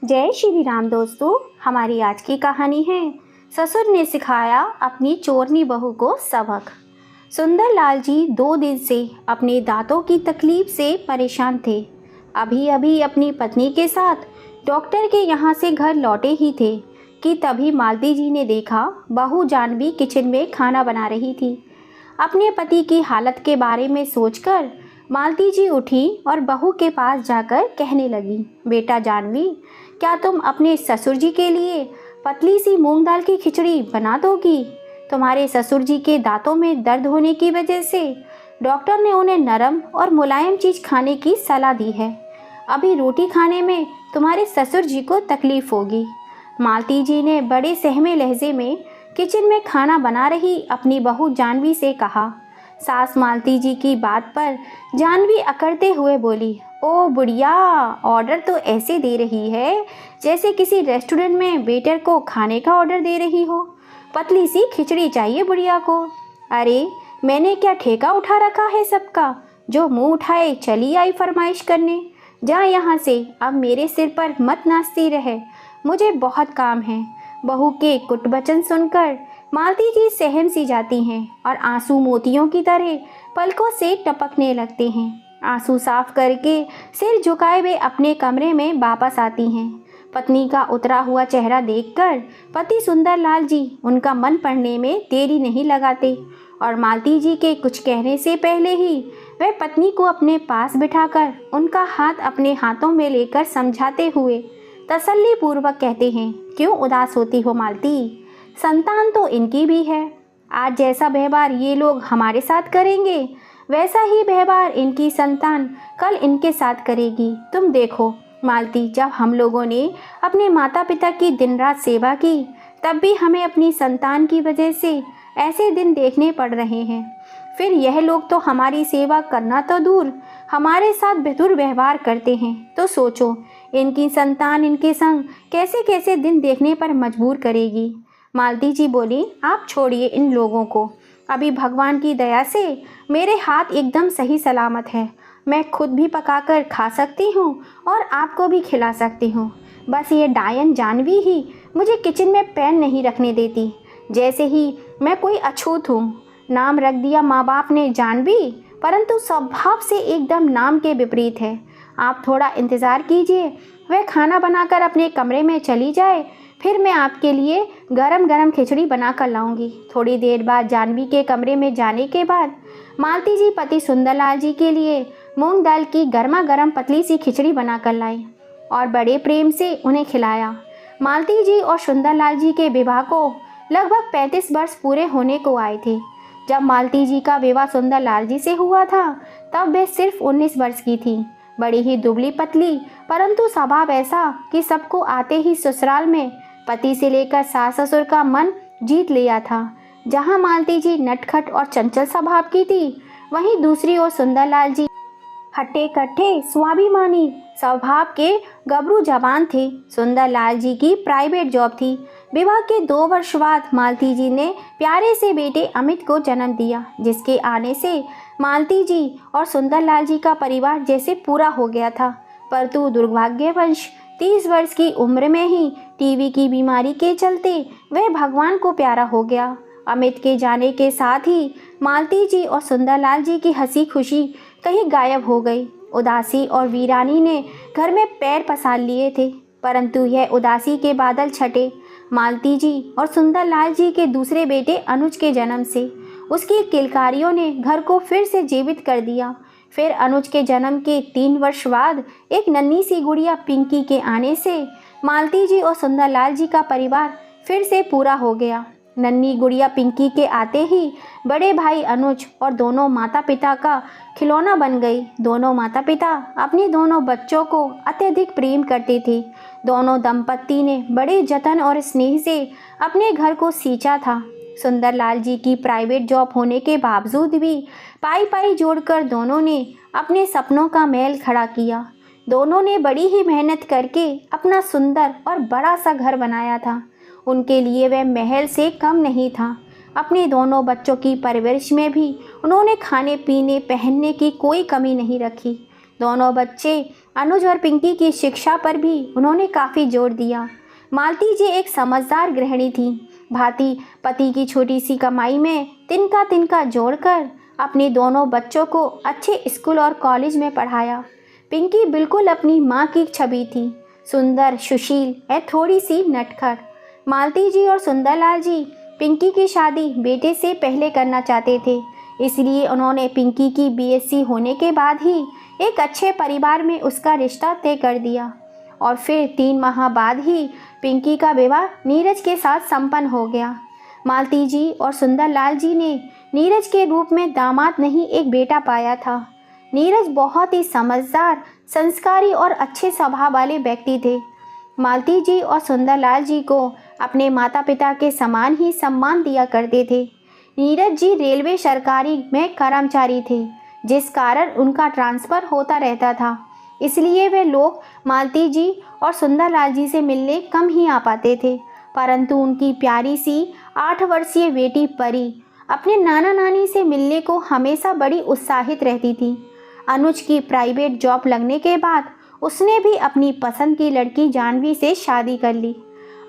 जय श्री राम दोस्तों। हमारी आज की कहानी है ससुर ने सिखाया अपनी चोरनी बहू को सबक। सुंदर लाल जी 2 दिन से अपने दांतों की तकलीफ से परेशान थे। अभी अभी अपनी पत्नी के साथ डॉक्टर के यहाँ से घर लौटे ही थे कि तभी मालती जी ने देखा बहू जानवी किचन में खाना बना रही थी। अपने पति की हालत के बारे में सोचकर मालती जी उठी और बहू के पास जाकर कहने लगी, बेटा जानवी, क्या तुम अपने ससुर जी के लिए पतली सी मूंग दाल की खिचड़ी बना दोगी? तुम्हारे ससुर जी के दांतों में दर्द होने की वजह से डॉक्टर ने उन्हें नरम और मुलायम चीज़ खाने की सलाह दी है। अभी रोटी खाने में तुम्हारे ससुर जी को तकलीफ होगी। मालती जी ने बड़े सहमे लहजे में किचन में खाना बना रही अपनी बहू जानवी से कहा। सास मालती जी की बात पर जानवी अकड़ते हुए बोली, ओ बुढ़िया, ऑर्डर तो ऐसे दे रही है जैसे किसी रेस्टोरेंट में वेटर को खाने का ऑर्डर दे रही हो। पतली सी खिचड़ी चाहिए बुढ़िया को। अरे मैंने क्या ठेका उठा रखा है सबका, जो मुंह उठाए चली आई फरमाइश करने। जा यहाँ से, अब मेरे सिर पर मत नाचती रहे, मुझे बहुत काम है। बहू के कुट वचन सुनकर मालती जी सहम सी जाती हैं और आंसू मोतियों की तरह पलकों से टपकने लगते हैं। आंसू साफ करके सिर झुकाए वे अपने कमरे में वापस आती हैं। पत्नी का उतरा हुआ चेहरा देखकर पति सुंदर लाल जी उनका मन पड़ने में देरी नहीं लगाते और मालती जी के कुछ कहने से पहले ही वे पत्नी को अपने पास बिठाकर उनका हाथ अपने हाथों में लेकर समझाते हुए तसल्ली पूर्वक कहते हैं, क्यों उदास होती हो मालती, संतान तो इनकी भी है। आज जैसा व्यवहार ये लोग हमारे साथ करेंगे वैसा ही व्यवहार इनकी संतान कल इनके साथ करेगी। तुम देखो मालती, जब हम लोगों ने अपने माता पिता की दिन रात सेवा की तब भी हमें अपनी संतान की वजह से ऐसे दिन देखने पड़ रहे हैं। फिर यह लोग तो हमारी सेवा करना तो दूर हमारे साथ दुर्व्यवहार करते हैं। तो सोचो इनकी संतान इनके संग कैसे कैसे दिन देखने पर मजबूर करेगी। मालती जी बोली, आप छोड़िए इन लोगों को। अभी भगवान की दया से मेरे हाथ एकदम सही सलामत है। मैं खुद भी पकाकर खा सकती हूँ और आपको भी खिला सकती हूँ। बस ये डायन जानवी ही मुझे किचन में पैर नहीं रखने देती, जैसे ही मैं कोई अछूत हूँ। नाम रख दिया माँ बाप ने जानवी, परंतु स्वभाव से एकदम नाम के विपरीत है। आप थोड़ा इंतज़ार कीजिए, वह खाना बनाकर अपने कमरे में चली जाए, फिर मैं आपके लिए गरम गरम खिचड़ी बना कर लाऊंगी। थोड़ी देर बाद जानवी के कमरे में जाने के बाद मालती जी पति सुंदरलाल जी के लिए मूंग दाल की गर्मा गर्म पतली सी खिचड़ी बना कर लाई और बड़े प्रेम से उन्हें खिलाया। मालती जी और सुंदरलाल जी के विवाह को लगभग 35 वर्ष पूरे होने को आए थे। जब मालती जी का विवाह सुंदरलाल जी से हुआ था तब वे सिर्फ 19 वर्ष की थी। बड़ी ही दुबली पतली, परंतु स्वभाव ऐसा कि सबको आते ही ससुराल में पति से लेकर सास ससुर का मन जीत लिया था। जहां मालती जी नटखट और चंचल स्वभाव की थी, वहीं दूसरी ओर सुंदरलाल जी हट्टे कट्टे स्वाभिमानी स्वभाव के गबरू जवान थे। सुंदरलाल जी की प्राइवेट जॉब थी। विवाह के 2 वर्ष बाद मालती जी ने प्यारे से बेटे अमित को जन्म दिया, जिसके आने से मालती जी और सुंदरलाल जी का परिवार जैसे पूरा हो गया था। परंतु दुर्भाग्यवश 30 वर्ष की उम्र में ही टीबी की बीमारी के चलते वह भगवान को प्यारा हो गया। अमित के जाने के साथ ही मालती जी और सुंदरलाल जी की हंसी खुशी कहीं गायब हो गई। उदासी और वीरानी ने घर में पैर पसार लिए थे, परंतु यह उदासी के बादल छटे मालती जी और सुंदरलाल जी के दूसरे बेटे अनुज के जन्म से। उसकी किलकारियों ने घर को फिर से जीवित कर दिया। फिर अनुज के जन्म के 3 वर्ष बाद एक नन्ही सी गुड़िया पिंकी के आने से मालती जी और सुंदरलाल जी का परिवार फिर से पूरा हो गया। नन्ही गुड़िया पिंकी के आते ही बड़े भाई अनुज और दोनों माता पिता का खिलौना बन गई। दोनों माता पिता अपने दोनों बच्चों को अत्यधिक प्रेम करते थे। दोनों दंपत्ति ने बड़े जतन और स्नेह से अपने घर को सींचा था। सुंदरलाल जी की प्राइवेट जॉब होने के बावजूद भी पाई पाई जोड़कर दोनों ने अपने सपनों का महल खड़ा किया। दोनों ने बड़ी ही मेहनत करके अपना सुंदर और बड़ा सा घर बनाया था। उनके लिए वह महल से कम नहीं था। अपने दोनों बच्चों की परवरिश में भी उन्होंने खाने पीने पहनने की कोई कमी नहीं रखी। दोनों बच्चे अनुज और पिंकी की शिक्षा पर भी उन्होंने काफ़ी जोर दिया। मालती जी एक समझदार गृहिणी थी। भांति पति की छोटी सी कमाई में तिनका तिनका जोड़कर अपने दोनों बच्चों को अच्छे स्कूल और कॉलेज में पढ़ाया। पिंकी बिल्कुल अपनी माँ की छवि थी, सुंदर, सुशील और थोड़ी सी नटखट। मालती जी और सुंदरलाल जी पिंकी की शादी बेटे से पहले करना चाहते थे, इसलिए उन्होंने पिंकी की बीएससी होने के बाद ही एक अच्छे परिवार में उसका रिश्ता तय कर दिया और फिर 3 माह बाद ही पिंकी का विवाह नीरज के साथ संपन्न हो गया। मालती जी और सुंदरलाल जी ने नीरज के रूप में दामाद नहीं, एक बेटा पाया था। नीरज बहुत ही समझदार, संस्कारी और अच्छे स्वभाव वाले व्यक्ति थे। मालती जी और सुंदरलाल जी को अपने माता पिता के समान ही सम्मान दिया करते थे। नीरज जी रेलवे सरकारी में कर्मचारी थे, जिस कारण उनका ट्रांसफ़र होता रहता था, इसलिए वे लोग मालती जी और सुंदरलाल जी से मिलने कम ही आ पाते थे। परंतु उनकी प्यारी सी 8 वर्षीय बेटी परी अपने नाना नानी से मिलने को हमेशा बड़ी उत्साहित रहती थी। अनुज की प्राइवेट जॉब लगने के बाद उसने भी अपनी पसंद की लड़की जानवी से शादी कर ली।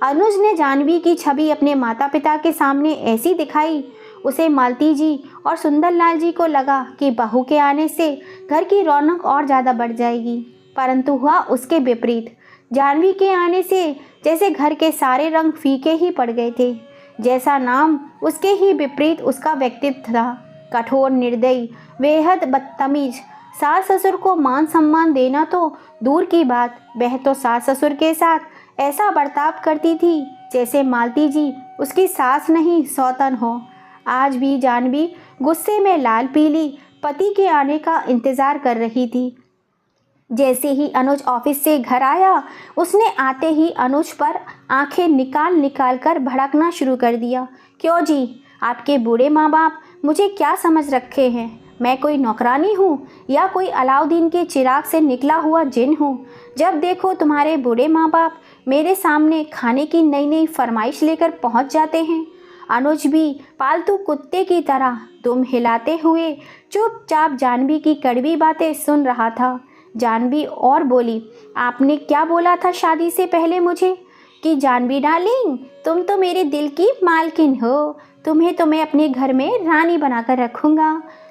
अनुज ने जानवी की छवि अपने माता पिता के सामने ऐसी दिखाई, उसे मालती जी और सुंदरलाल जी को लगा कि बहू के आने से घर की रौनक और ज़्यादा बढ़ जाएगी। परंतु हुआ उसके विपरीत। जानवी के आने से जैसे घर के सारे रंग फीके ही पड़ गए थे। जैसा नाम उसके ही विपरीत उसका व्यक्तित्व था। कठोर, निर्दयी, बेहद बदतमीज। सास ससुर को मान सम्मान देना तो दूर की बात, वह तो सास ससुर के साथ ऐसा बर्ताव करती थी जैसे मालती जी उसकी सास नहीं, सौतन हो। आज भी जानवी गुस्से में लाल पीली पति के आने का इंतज़ार कर रही थी। जैसे ही अनुज ऑफिस से घर आया, उसने आते ही अनुज पर आंखें निकाल निकाल कर भड़कना शुरू कर दिया। क्यों जी, आपके बूढ़े माँ बाप मुझे क्या समझ रखे हैं? मैं कोई नौकरानी हूँ या कोई अलाउद्दीन के चिराग से निकला हुआ जिन हूँ? जब देखो तुम्हारे बूढ़े माँ बाप मेरे सामने खाने की नई नई फरमाइश लेकर पहुँच जाते हैं। अनुज भी पालतू कुत्ते की तरह दुम हिलाते हुए चुपचाप जानवी की कड़वी बातें सुन रहा था। जानवी और बोली, आपने क्या बोला था शादी से पहले मुझे? कि जानवी डार्लिंग, तुम तो मेरे दिल की मालकिन हो, तुम्हें तो मैं अपने घर में रानी बनाकर रखूँगा,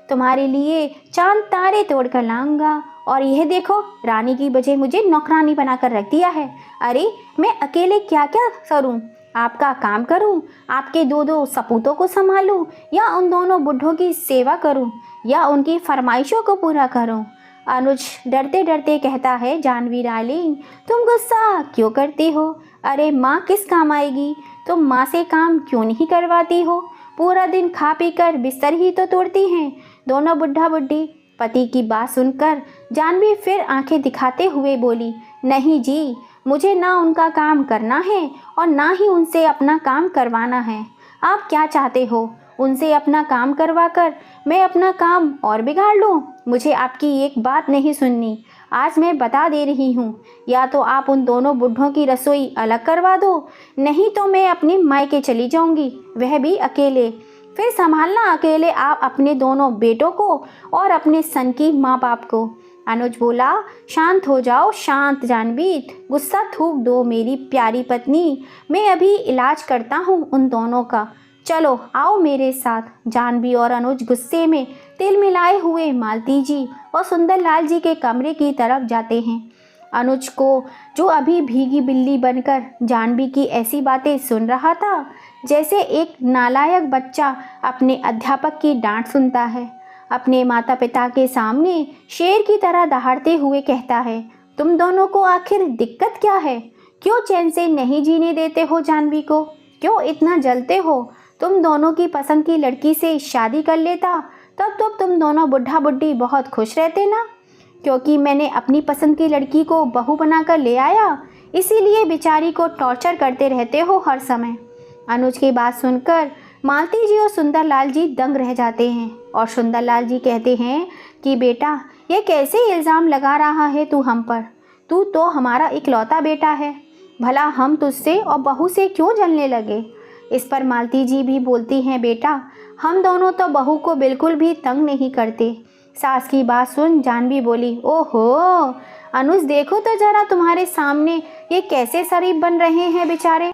तुम्हारे लिए चांद तारे तोड़ कर लाऊंगा। और यह देखो, रानी की बजाय मुझे नौकरानी बनाकर रख दिया है। अरे मैं अकेले क्या क्या करूं? आपका काम करूं, आपके 2-2 सपूतों को संभालूं, या उन दोनों बुढ़ों की सेवा करूं, या उनकी फरमाइशों को पूरा करूं? अनुज डरते डरते कहता है, जानवी डार्लिंग, तुम गुस्सा क्यों करती हो? अरे माँ किस काम आएगी? तुम माँ से काम क्यों नहीं करवाती हो? पूरा दिन खा पी कर बिस्तर ही तो तोड़ती हैं दोनों बुढ़ा बुढ़ी। पति की बात सुनकर जानवी फिर आंखें दिखाते हुए बोली, नहीं जी, मुझे ना उनका काम करना है और ना ही उनसे अपना काम करवाना है। आप क्या चाहते हो? उनसे अपना काम करवा कर मैं अपना काम और बिगाड़ लूँ? मुझे आपकी एक बात नहीं सुननी। आज मैं बता दे रही हूँ, या तो आप उन दोनों बुढ़ों की रसोई अलग करवा दो, नहीं तो मैं अपने मायके चली जाऊँगी, वह भी अकेले। फिर संभालना अकेले आप अपने दोनों बेटों को और अपने सन की माँ बाप को। अनुज बोला, शांत हो जाओ, शांत जानवी, गुस्सा थूक दो मेरी प्यारी पत्नी, मैं अभी इलाज करता हूँ उन दोनों का, चलो आओ मेरे साथ। जानवी और अनुज गुस्से में तिल मिलाए हुए मालती जी और सुंदरलाल जी के कमरे की तरफ जाते हैं। अनुज को, जो अभी भीगी बिल्ली बनकर जानवी की ऐसी बातें सुन रहा था, जैसे एक नालायक बच्चा अपने अध्यापक की डांट सुनता है, अपने माता पिता के सामने शेर की तरह दहाड़ते हुए कहता है, तुम दोनों को आखिर दिक्कत क्या है? क्यों चैन से नहीं जीने देते हो जानवी को? क्यों इतना जलते हो? तुम दोनों की पसंद की लड़की से शादी कर लेता, तब तो तुम दोनों बुढ़ा बुढ़ी बहुत खुश रहते ना। क्योंकि मैंने अपनी पसंद की लड़की को बहू बनाकर ले आया, इसीलिए बेचारी को टॉर्चर करते रहते हो हर समय। अनुज की बात सुनकर मालती जी और सुंदरलाल जी दंग रह जाते हैं और सुंदरलाल जी कहते हैं कि बेटा, ये कैसे इल्ज़ाम लगा रहा है तू हम पर? तू तो हमारा इकलौता बेटा है, भला हम तुझसे और बहू से क्यों जलने लगे? इस पर मालती जी भी बोलती हैं, बेटा, हम दोनों तो बहू को बिल्कुल भी तंग नहीं करते। सास की बात सुन जानवी बोली, ओहो, अनुज देखो तो जरा तुम्हारे सामने ये कैसे शरीफ बन रहे हैं बेचारे।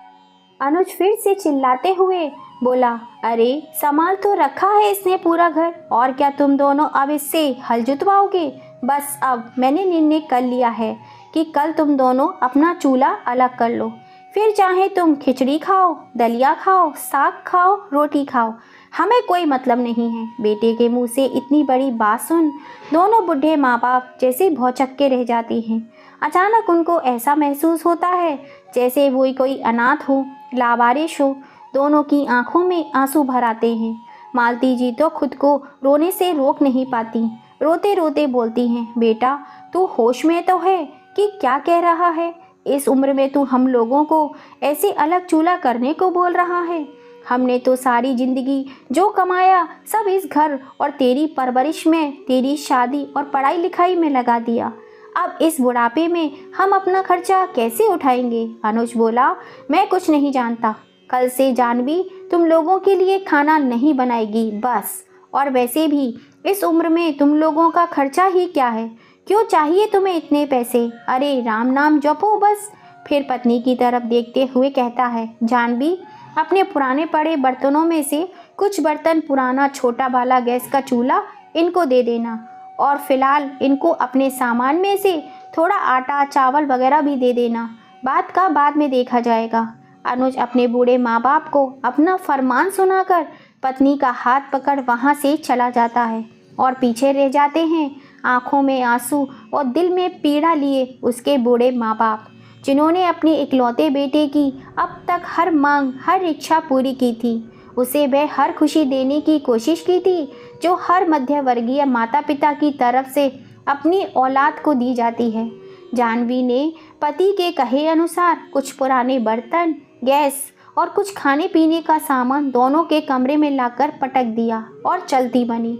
अनुज फिर से चिल्लाते हुए बोला, अरे संभाल तो रखा है इसने पूरा घर, और क्या तुम दोनों अब इससे हल जुतवाओगे। बस अब मैंने निर्णय कर लिया है कि कल तुम दोनों अपना चूल्हा अलग कर लो, फिर चाहे तुम खिचड़ी खाओ, दलिया खाओ, साग खाओ, रोटी खाओ, हमें कोई मतलब नहीं है। बेटे के मुंह से इतनी बड़ी बात सुन दोनों बूढ़े माँ बाप जैसे भौचक्के रह जाते हैं। अचानक उनको ऐसा महसूस होता है जैसे वो कोई अनाथ हो, लावारिश हो। दोनों की आंखों में आंसू भर आते हैं। मालती जी तो खुद को रोने से रोक नहीं पाती, रोते रोते बोलती हैं, बेटा तू होश में तो है कि क्या कह रहा है। इस उम्र में तू हम लोगों को ऐसे अलग चूल्हा करने को बोल रहा है। हमने तो सारी जिंदगी जो कमाया सब इस घर और तेरी परवरिश में, तेरी शादी और पढ़ाई लिखाई में लगा दिया। अब इस बुढ़ापे में हम अपना खर्चा कैसे उठाएंगे। अनुज बोला, मैं कुछ नहीं जानता, कल से जानवी तुम लोगों के लिए खाना नहीं बनाएगी बस। और वैसे भी इस उम्र में तुम लोगों का खर्चा ही क्या है, क्यों चाहिए तुम्हें इतने पैसे। अरे राम नाम जपो बस। फिर पत्नी की तरफ देखते हुए कहता है, जानवी अपने पुराने पड़े बर्तनों में से कुछ बर्तन पुराना छोटा वाला गैस का चूल्हा इनको दे देना, और फिलहाल इनको अपने सामान में से थोड़ा आटा चावल वगैरह भी दे देना, बात का बाद में देखा जाएगा। अनुज अपने बूढ़े माँ बाप को अपना फरमान सुनाकर पत्नी का हाथ पकड़ वहाँ से चला जाता है, और पीछे रह जाते हैं आंखों में आंसू और दिल में पीड़ा लिए उसके बूढ़े माँ बाप, जिन्होंने अपने इकलौते बेटे की अब तक हर मांग हर इच्छा पूरी की थी। उसे वह हर खुशी देने की कोशिश की थी जो हर मध्यवर्गीय माता पिता की तरफ से अपनी औलाद को दी जाती है। जानवी ने पति के कहे अनुसार कुछ पुराने बर्तन, गैस और कुछ खाने पीने का सामान दोनों के कमरे में लाकर पटक दिया और चलती बनी।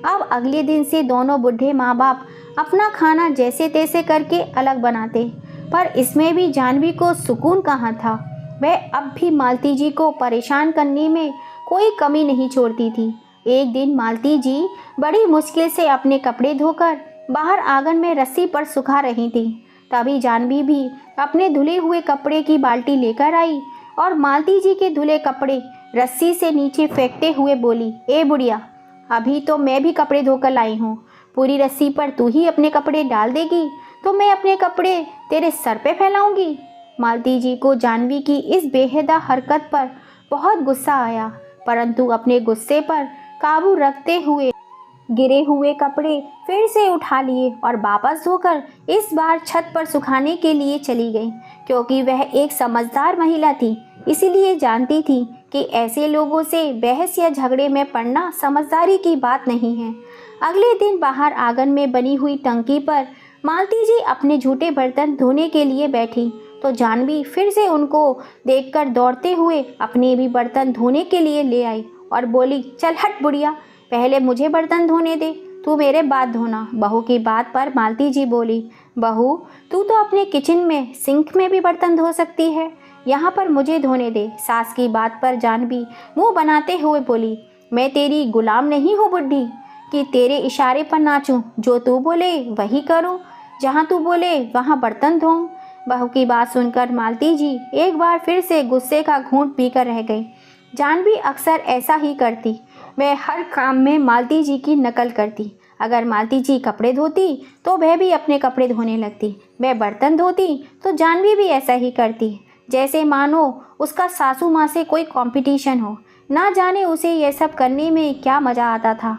अब अगले दिन से दोनों बूढ़े माँ बाप अपना खाना जैसे तैसे करके अलग बनाते, पर इसमें भी जानवी को सुकून कहाँ था। वह अब भी मालती जी को परेशान करने में कोई कमी नहीं छोड़ती थी। एक दिन मालती जी बड़ी मुश्किल से अपने कपड़े धोकर बाहर आंगन में रस्सी पर सुखा रही थी। तभी जानवी भी अपने धुले हुए कपड़े की बाल्टी लेकर आई और मालती जी के धुले कपड़े रस्सी से नीचे फेंकते हुए बोली, ए बुढ़िया, अभी तो मैं भी कपड़े धोकर लाई हूँ, पूरी रस्सी पर तू ही अपने कपड़े डाल देगी तो मैं अपने कपड़े तेरे सर पे फैलाऊंगी। मालती जी को जानवी की इस बेहदा हरकत पर बहुत गुस्सा आया, परंतु अपने गुस्से पर काबू रखते हुए गिरे हुए कपड़े फिर से उठा लिए और वापस धोकर इस बार छत पर सुखाने के लिए चली गई, क्योंकि वह एक समझदार महिला थी, इसीलिए जानती थी कि ऐसे लोगों से बहस या झगड़े में पड़ना समझदारी की बात नहीं है। अगले दिन बाहर आंगन में बनी हुई टंकी पर मालती जी अपने झूठे बर्तन धोने के लिए बैठी तो जानवी फिर से उनको देखकर दौड़ते हुए अपने भी बर्तन धोने के लिए ले आई और बोली, चल हट बुढ़िया, पहले मुझे बर्तन धोने दे, तू मेरे बाद धोना। बहू की बात पर मालती जी बोली, बहू तू तो अपने किचन में सिंक में भी बर्तन धो सकती है, यहाँ पर मुझे धोने दे। सास की बात पर जानवी मुंह बनाते हुए बोली, मैं तेरी गुलाम नहीं हूँ बुढ़ी कि तेरे इशारे पर नाचूं, जो तू बोले वही करूं, जहाँ तू बोले वहाँ बर्तन धोऊं। बहू की बात सुनकर मालती जी एक बार फिर से गुस्से का घूंट पीकर रह गई। जानवी अक्सर ऐसा ही करती, वह हर काम में मालती जी की नकल करती। अगर मालती जी कपड़े धोती तो वह भी अपने कपड़े धोने लगती, वह बर्तन धोती तो जानवी भी ऐसा ही करती, जैसे मानो उसका सासू माँ से कोई कंपटीशन हो। ना जाने उसे यह सब करने में क्या मज़ा आता था।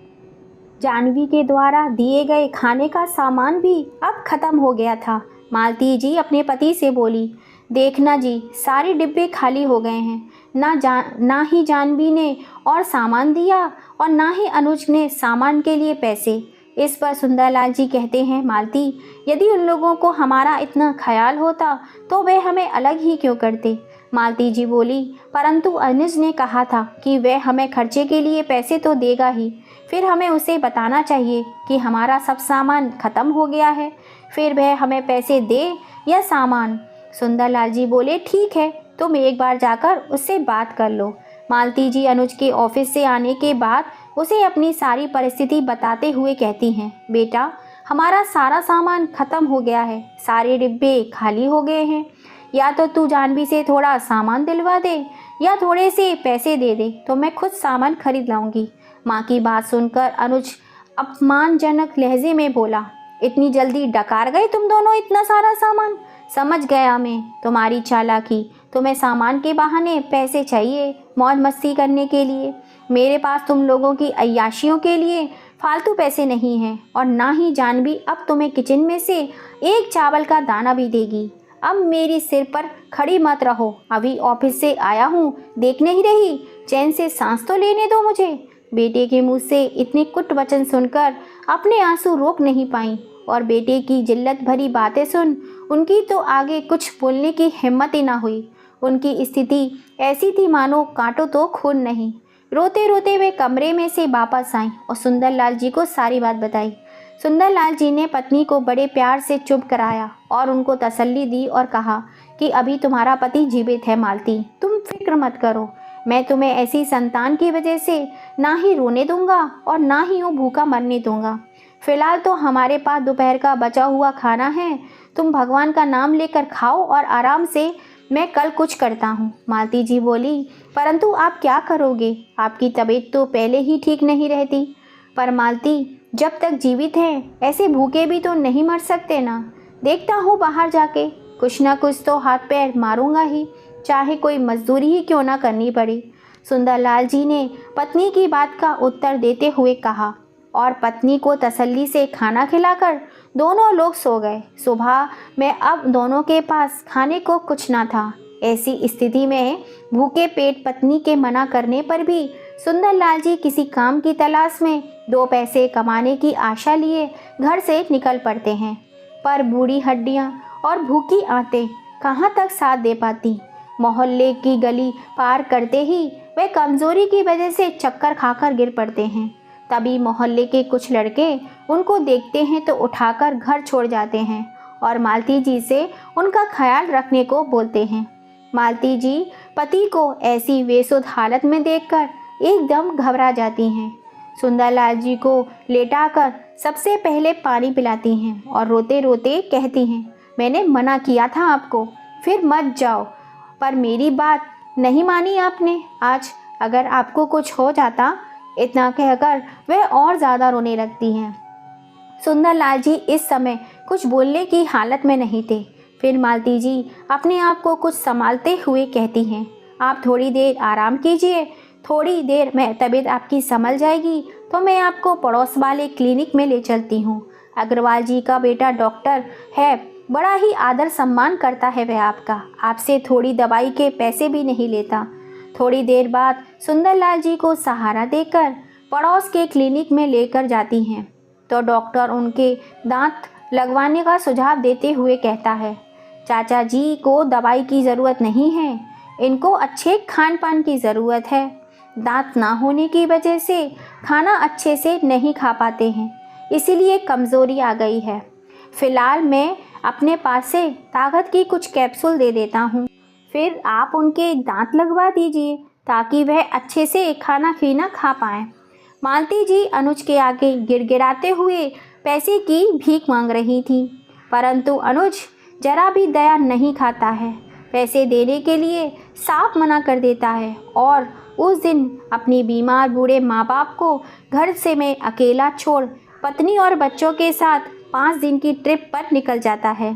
जानवी के द्वारा दिए गए खाने का सामान भी अब ख़त्म हो गया था। मालती जी अपने पति से बोली, देखना जी, सारे डिब्बे खाली हो गए हैं, ना ही जानवी ने और सामान दिया और ना ही अनुज ने सामान के लिए पैसे। इस पर सुंदरलाल जी कहते हैं, मालती, यदि उन लोगों को हमारा इतना ख्याल होता तो वे हमें अलग ही क्यों करते। मालती जी बोली, परंतु अनुज ने कहा था कि वह हमें खर्चे के लिए पैसे तो देगा ही, फिर हमें उसे बताना चाहिए कि हमारा सब सामान ख़त्म हो गया है, फिर वह हमें पैसे दे या सामान। सुंदरलाल जी बोले, ठीक है, तुम एक बार जाकर उससे बात कर लो। मालती जी अनुज के ऑफिस से आने के बाद उसे अपनी सारी परिस्थिति बताते हुए कहती हैं, बेटा, हमारा सारा सामान ख़त्म हो गया है, सारे डिब्बे खाली हो गए हैं। या तो तू जानवी से थोड़ा सामान दिलवा दे या थोड़े से पैसे दे दे तो मैं खुद सामान खरीद लाऊंगी। माँ की बात सुनकर अनुज अपमानजनक लहजे में बोला, इतनी जल्दी डकार गए तुम दोनों इतना सारा सामान? समझ गया मैं तुम्हारी चालाकी। तुम्हें सामान के बहाने पैसे चाहिए मौज मस्ती करने के लिए। मेरे पास तुम लोगों की अय्याशियों के लिए फालतू पैसे नहीं हैं और ना ही जानवी अब तुम्हें किचन में से एक चावल का दाना भी देगी। अब मेरी सिर पर खड़ी मत रहो, अभी ऑफिस से आया हूँ, देख नहीं रही? चैन से सांस तो लेने दो मुझे। बेटे के मुंह से इतने कुट वचन सुनकर अपने आंसू रोक नहीं पाई और बेटे की जिल्लत भरी बातें सुन उनकी तो आगे कुछ बोलने की हिम्मत ही ना हुई। उनकी स्थिति ऐसी थी मानो काटो तो खून नहीं। रोते रोते वे कमरे में से वापस आईं और सुंदरलाल जी को सारी बात बताई। सुंदरलाल जी ने पत्नी को बड़े प्यार से चुप कराया और उनको तसल्ली दी और कहा कि अभी तुम्हारा पति जीवित है मालती, तुम फिक्र मत करो। मैं तुम्हें ऐसी संतान की वजह से ना ही रोने दूंगा और ना ही वो भूखा मरने दूंगा। फिलहाल तो हमारे पास दोपहर का बचा हुआ खाना है, तुम भगवान का नाम लेकर खाओ और आराम से, मैं कल कुछ करता हूँ। मालती जी बोली, परंतु आप क्या करोगे? आपकी तबीयत तो पहले ही ठीक नहीं रहती। पर मालती, जब तक जीवित हैं ऐसे भूखे भी तो नहीं मर सकते ना। देखता हूँ बाहर जाके कुछ ना कुछ तो हाथ पैर मारूंगा ही, चाहे कोई मजदूरी ही क्यों ना करनी पड़े। सुंदरलाल जी ने पत्नी की बात का उत्तर देते हुए कहा और पत्नी को तसल्ली से खाना खिलाकर दोनों लोग सो गए। सुबह में अब दोनों के पास खाने को कुछ ना था। ऐसी स्थिति में भूखे पेट पत्नी के मना करने पर भी सुंदरलाल जी किसी काम की तलाश में दो पैसे कमाने की आशा लिए घर से निकल पड़ते हैं। पर बूढ़ी हड्डियां और भूखी आंतें कहाँ तक साथ दे पाती। मोहल्ले की गली पार करते ही वे कमजोरी की वजह से चक्कर खाकर गिर पड़ते हैं। तभी मोहल्ले के कुछ लड़के उनको देखते हैं तो उठाकर घर छोड़ जाते हैं और मालती जी से उनका ख्याल रखने को बोलते हैं। मालती जी पति को ऐसी बेसुध हालत में देखकर एकदम घबरा जाती हैं। सुंदरलाल जी को लेटाकर सबसे पहले पानी पिलाती हैं और रोते रोते कहती हैं, मैंने मना किया था आपको, फिर मत जाओ, पर मेरी बात नहीं मानी आपने। आज अगर आपको कुछ हो जाता, इतना कहकर वह और ज़्यादा रोने लगती हैं। सुंदरलाल जी इस समय कुछ बोलने की हालत में नहीं थे। फिर मालती जी अपने आप को कुछ संभालते हुए कहती हैं, आप थोड़ी देर आराम कीजिए, थोड़ी देर में तबीयत आपकी संभल जाएगी तो मैं आपको पड़ोस वाले क्लिनिक में ले चलती हूँ। अग्रवाल जी का बेटा डॉक्टर है, बड़ा ही आदर सम्मान करता है वह आपका, आपसे थोड़ी दवाई के पैसे भी नहीं लेता। थोड़ी देर बाद सुंदरलाल जी को सहारा देकर पड़ोस के क्लिनिक में लेकर जाती हैं तो डॉक्टर उनके दांत लगवाने का सुझाव देते हुए कहता है, चाचा जी को दवाई की ज़रूरत नहीं है, इनको अच्छे खान पान की ज़रूरत है। दांत ना होने की वजह से खाना अच्छे से नहीं खा पाते हैं, इसीलिए कमज़ोरी आ गई है। फ़िलहाल मैं अपने पास से ताकत की कुछ कैप्सूल दे देता हूँ, फिर आप उनके दांत लगवा दीजिए ताकि वह अच्छे से खाना पीना खा पाएँ। मालती जी अनुज के आगे गिड़गिड़ाते हुए पैसे की भीख मांग रही थी, परंतु अनुज जरा भी दया नहीं खाता है, पैसे देने के लिए साफ मना कर देता है और उस दिन अपनी बीमार बूढ़े माँ बाप को घर से मैं अकेला छोड़ पत्नी और बच्चों के साथ 5 दिन की ट्रिप पर निकल जाता है।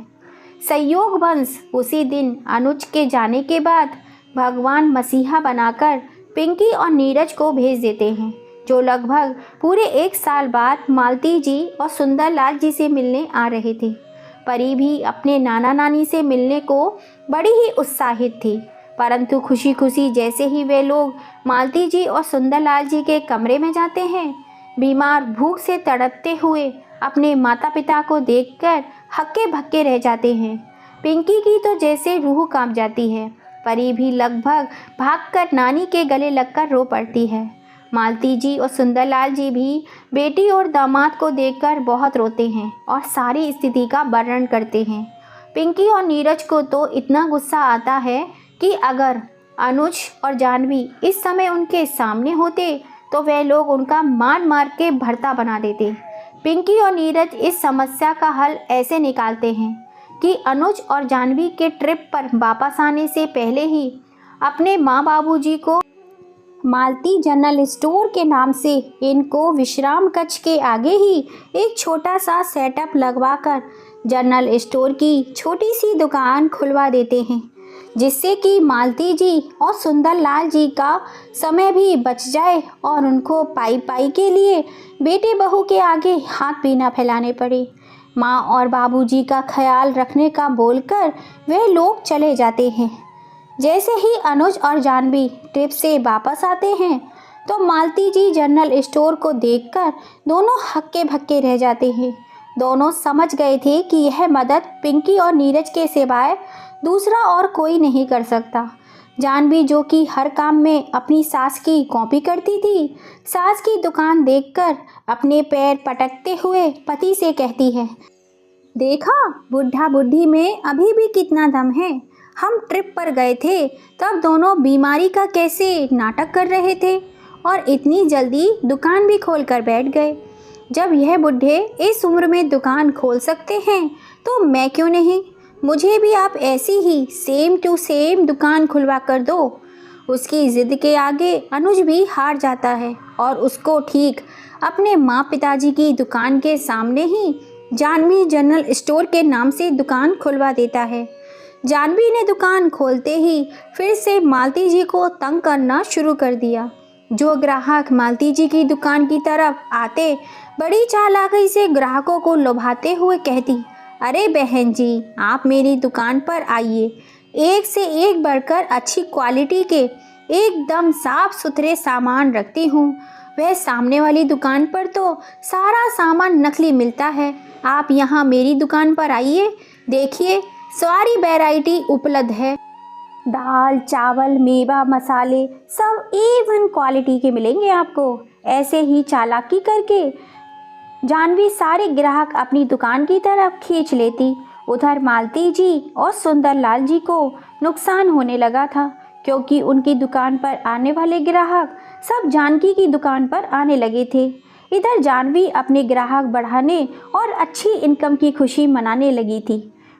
संयोगवश उसी दिन अनुज के जाने के बाद भगवान मसीहा बनाकर पिंकी और नीरज को भेज देते हैं, जो लगभग पूरे 1 साल बाद मालती जी और सुंदरलाल जी से मिलने आ रहे थे। परी भी अपने नाना नानी से मिलने को बड़ी ही उत्साहित थी, परंतु खुशी खुशी जैसे ही वे लोग मालती जी और सुंदरलाल जी के कमरे में जाते हैं, बीमार भूख से तड़पते हुए अपने माता पिता को देखकर हक्के भक्के रह जाते हैं। पिंकी की तो जैसे रूह कांप जाती है, परी भी लगभग भागकर नानी के गले लगकर रो पड़ती है। मालती जी और सुंदरलाल जी भी बेटी और दामाद को देखकर बहुत रोते हैं और सारी स्थिति का वर्णन करते हैं। पिंकी और नीरज को तो इतना गुस्सा आता है कि अगर अनुज और जानवी इस समय उनके सामने होते तो वह लोग उनका मार मार के भरता बना देते। पिंकी और नीरज इस समस्या का हल ऐसे निकालते हैं कि अनुज और जाह्नवी के ट्रिप पर वापस आने से पहले ही अपने माँ बाबूजी को मालती जनरल स्टोर के नाम से इनको विश्राम कक्ष के आगे ही एक छोटा सा सेटअप लगवाकर जनरल स्टोर की छोटी सी दुकान खुलवा देते हैं, जिससे कि मालती जी और सुंदरलाल जी का समय भी बच जाए और उनको पाई पाई के लिए बेटे बहू के आगे हाथ भी ना फैलाने पड़े। माँ और बाबूजी का ख्याल रखने का बोलकर वे लोग चले जाते हैं। जैसे ही अनुज और जाह्नवी ट्रिप से वापस आते हैं तो मालती जी जनरल स्टोर को देखकर दोनों हक्के भक्के रह जाते हैं। दोनों समझ गए थे कि यह मदद पिंकी और नीरज के सिवाय दूसरा और कोई नहीं कर सकता। जाह्नवी, जो कि हर काम में अपनी सास की कॉपी करती थी, सास की दुकान देखकर अपने पैर पटकते हुए पति से कहती है, देखा बुढ़ा बुढ़ी में अभी भी कितना दम है। हम ट्रिप पर गए थे तब दोनों बीमारी का कैसे नाटक कर रहे थे और इतनी जल्दी दुकान भी खोल कर बैठ गए। जब यह बुढ़े इस उम्र में दुकान खोल सकते हैं तो मैं क्यों नहीं। मुझे भी आप ऐसी ही सेम टू सेम दुकान खुलवा कर दो। उसकी ज़िद के आगे अनुज भी हार जाता है और उसको ठीक अपने माँ पिताजी की दुकान के सामने ही जाह्नवी जनरल स्टोर के नाम से दुकान खुलवा देता है। जाह्नवी ने दुकान खोलते ही फिर से मालती जी को तंग करना शुरू कर दिया। जो ग्राहक मालती जी की दुकान की तरफ आते बड़ी चालाकी से ग्राहकों को लुभाते हुए कहती, अरे बहन जी, आप मेरी दुकान पर आइए, एक से एक बढ़कर अच्छी क्वालिटी के एकदम साफ सुथरे सामान रखती हूँ। वह सामने वाली दुकान पर तो सारा सामान नकली मिलता है। आप यहाँ मेरी दुकान पर आइए, देखिए सारी वैरायटी उपलब्ध है। दाल चावल मेवा मसाले सब A1 क्वालिटी के मिलेंगे आपको। ऐसे ही चालाकी करके जाह्नवी सारे ग्राहक अपनी दुकान की तरफ खींच लेती। उधर मालती जी और सुंदरलाल जी को नुकसान होने लगा था, क्योंकि उनकी दुकान पर आने वाले ग्राहक सब जानकी की दुकान पर आने लगे थे। इधर जाह्नवी अपने ग्राहक बढ़ाने और अच्छी इनकम की खुशी मनाने लगी थी,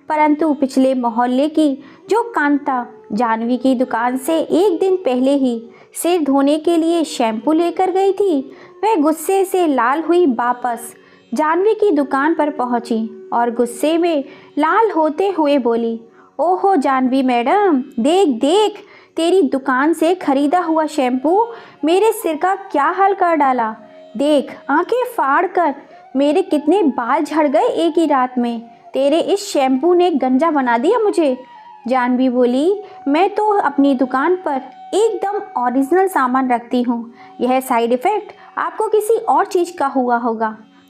परंतु पिछले मोहल्ले की जो कांता जाह्नवी की दुकान से एक दिन पहले ही सिर धोने के लिए शैम्पू लेकर गई थी, वह गुस्से से लाल हुई वापस जाह्नवी की दुकान पर पहुंची और गुस्से में लाल होते हुए बोली, ओहो जाह्नवी मैडम, देख देख तेरी दुकान से खरीदा हुआ शैम्पू मेरे सिर का क्या हाल कर डाला। देख आंखें फाड़ कर मेरे कितने बाल झड़ गए एक ही रात में। तेरे इस शैम्पू ने गंजा बना दिया मुझे। जाह्नवी बोली, मैं तो अपनी दुकान पर एकदम ओरिजिनल सामान रखती हूँ, यह साइड इफ़ेक्ट आपको किसी और चीज़ का हुआ होगा।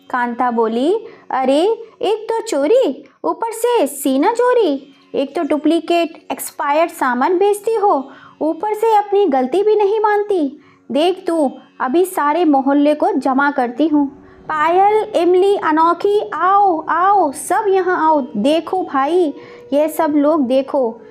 कांता बोली, अरे एक तो चोरी, ऊपर से सीना चोरी, एक तो डुप्लीकेट एक्सपायर्ड सामान बेचती हो, ऊपर से अपनी गलती भी नहीं मानती। देख तू, अभी सारे मोहल्ले को जमा करती हूँ। पायल, इमली, अनोखी, आओ आओ सब यहाँ आओ, देखो भाई, ये सब लोग देखो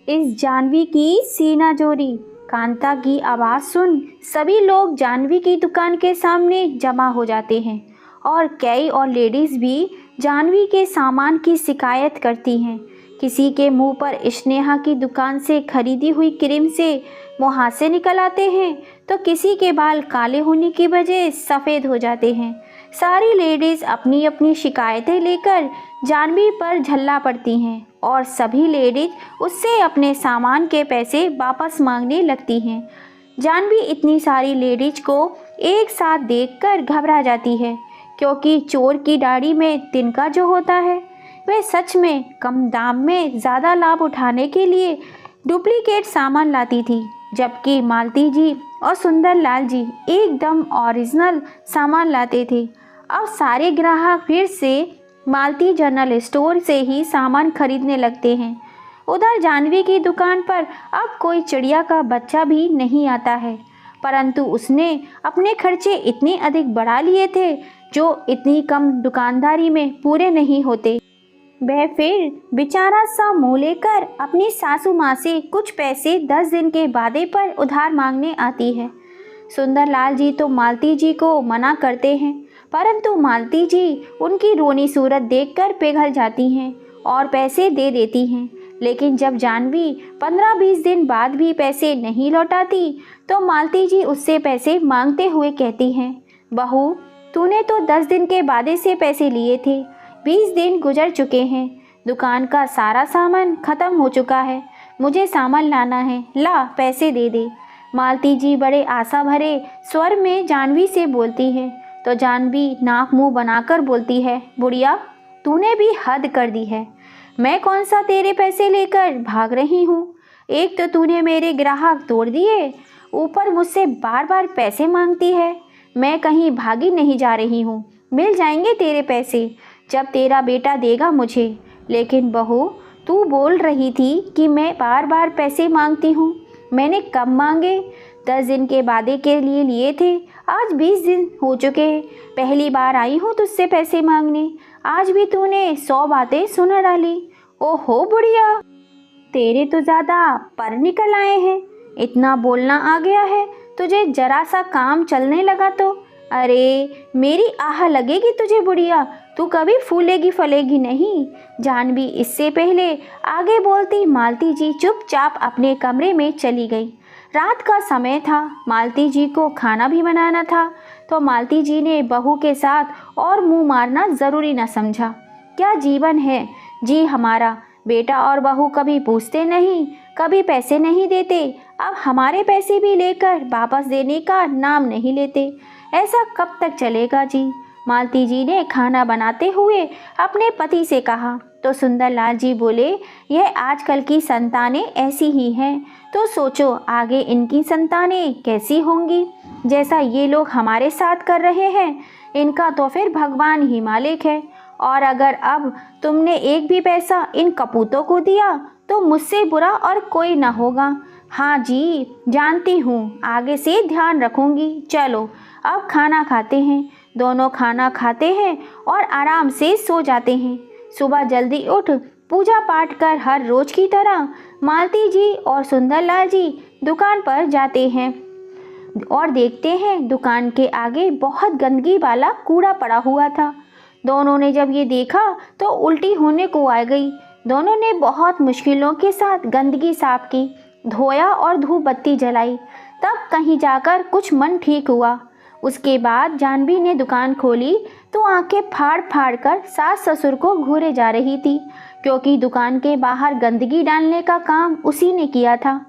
इस जाह्नवी की सीना चोरी। कांता की आवाज़ सुन सभी लोग जाह्नवी की दुकान के सामने जमा हो जाते हैं और कई और लेडीज़ भी जाह्नवी के सामान की शिकायत करती हैं। किसी के मुंह पर स्नेहा की दुकान से खरीदी हुई क्रीम से मुहासे निकल आते हैं तो किसी के बाल काले होने की वजह सफ़ेद हो जाते हैं। सारी लेडीज़ अपनी अपनी शिकायतें लेकर जाह्नवी पर झल्ला पड़ती हैं और सभी लेडीज़ उससे अपने सामान के पैसे वापस मांगने लगती हैं। जाह्नवी इतनी सारी लेडीज़ को एक साथ देखकर घबरा जाती है, क्योंकि चोर की दाढ़ी में तिनका जो होता है वह सच में कम दाम में ज़्यादा लाभ उठाने के लिए डुप्लीकेट सामान लाती थी, जबकि मालती जी और सुंदरलाल जी एकदम ओरिजिनल सामान लाते थे। अब सारे ग्राहक फिर से मालती जनरल स्टोर से ही सामान खरीदने लगते हैं। उधर जाह्नवी की दुकान पर अब कोई चिड़िया का बच्चा भी नहीं आता है, परंतु उसने अपने खर्चे इतने अधिक बढ़ा लिए थे जो इतनी कम दुकानदारी में पूरे नहीं होते। वह फिर बेचारा सा मुँह लेकर अपनी सासू माँ से कुछ पैसे 10 दिन के वादे पर उधार मांगने आती है। सुंदरलाल जी तो मालती जी को मना करते हैं, परंतु मालती जी उनकी रोनी सूरत देखकर पिघल जाती हैं और पैसे दे देती हैं। लेकिन जब जानवी 15-20 दिन बाद भी पैसे नहीं लौटाती तो मालती जी उससे पैसे मांगते हुए कहती हैं, बहू तूने तो 10 दिन के वादे से पैसे लिए थे, 20 दिन गुजर चुके हैं, दुकान का सारा सामान खत्म हो चुका है, मुझे सामान लाना है, ला पैसे दे दे। मालती जी बड़े आशा भरे स्वर में जानवी से बोलती है तो जानवी नाक मुंह बनाकर बोलती है, बुढ़िया तूने भी हद कर दी है, मैं कौन सा तेरे पैसे लेकर भाग रही हूँ। एक तो तूने मेरे ग्राहक तोड़ दिए, ऊपर मुझसे बार बार पैसे मांगती है। मैं कहीं भागी नहीं जा रही हूँ, मिल जाएंगे तेरे पैसे जब तेरा बेटा देगा मुझे। लेकिन बहू तू बोल रही थी कि मैं बार बार पैसे मांगती हूँ, मैंने कब मांगे? 10 दिन के वादे के लिए लिए थे, आज 20 दिन हो चुके हैं, पहली बार आई हूँ तुझसे पैसे मांगने, आज भी तूने 100 बातें सुना डाली। ओहो बुढ़िया, तेरे तो ज़्यादा पर निकल आए हैं, इतना बोलना आ गया है तुझे, जरा सा काम चलने लगा तो। अरे मेरी आह लगेगी तुझे बुढ़िया, तू कभी फूलेगी फलेगी नहीं। जानवी इससे पहले आगे बोलती मालती जी चुपचाप अपने कमरे में चली गई। रात का समय था, मालती जी को खाना भी बनाना था, तो मालती जी ने बहू के साथ और मुंह मारना ज़रूरी न समझा। क्या जीवन है जी हमारा, बेटा और बहू कभी पूछते नहीं, कभी पैसे नहीं देते, अब हमारे पैसे भी लेकर वापस देने का नाम नहीं लेते। ऐसा कब तक चलेगा जी। मालती जी ने खाना बनाते हुए अपने पति से कहा तो सुंदरलाल जी बोले, यह आजकल की संतानें ऐसी ही हैं, तो सोचो आगे इनकी संतानें कैसी होंगी। जैसा ये लोग हमारे साथ कर रहे हैं, इनका तो फिर भगवान ही मालिक है। और अगर अब तुमने एक भी पैसा इन कपूतों को दिया तो मुझसे बुरा और कोई ना होगा। हाँ जी जानती हूँ, आगे से ध्यान रखूँगी। चलो अब खाना खाते हैं। दोनों खाना खाते हैं और आराम से सो जाते हैं। सुबह जल्दी उठ पूजा पाठ कर हर रोज की तरह मालती जी और सुंदरलाल जी दुकान पर जाते हैं और देखते हैं दुकान के आगे बहुत गंदगी वाला कूड़ा पड़ा हुआ था। दोनों ने जब ये देखा तो उल्टी होने को आ गई। दोनों ने बहुत मुश्किलों के साथ गंदगी साफ की, धोया और धूप बत्ती जलाई, तब कहीं जाकर कुछ मन ठीक हुआ। उसके बाद जानवी ने दुकान खोली तो आंखें फाड़ फाड़ कर सास ससुर को घूरे जा रही थी, क्योंकि दुकान के बाहर गंदगी डालने का काम उसी ने किया था।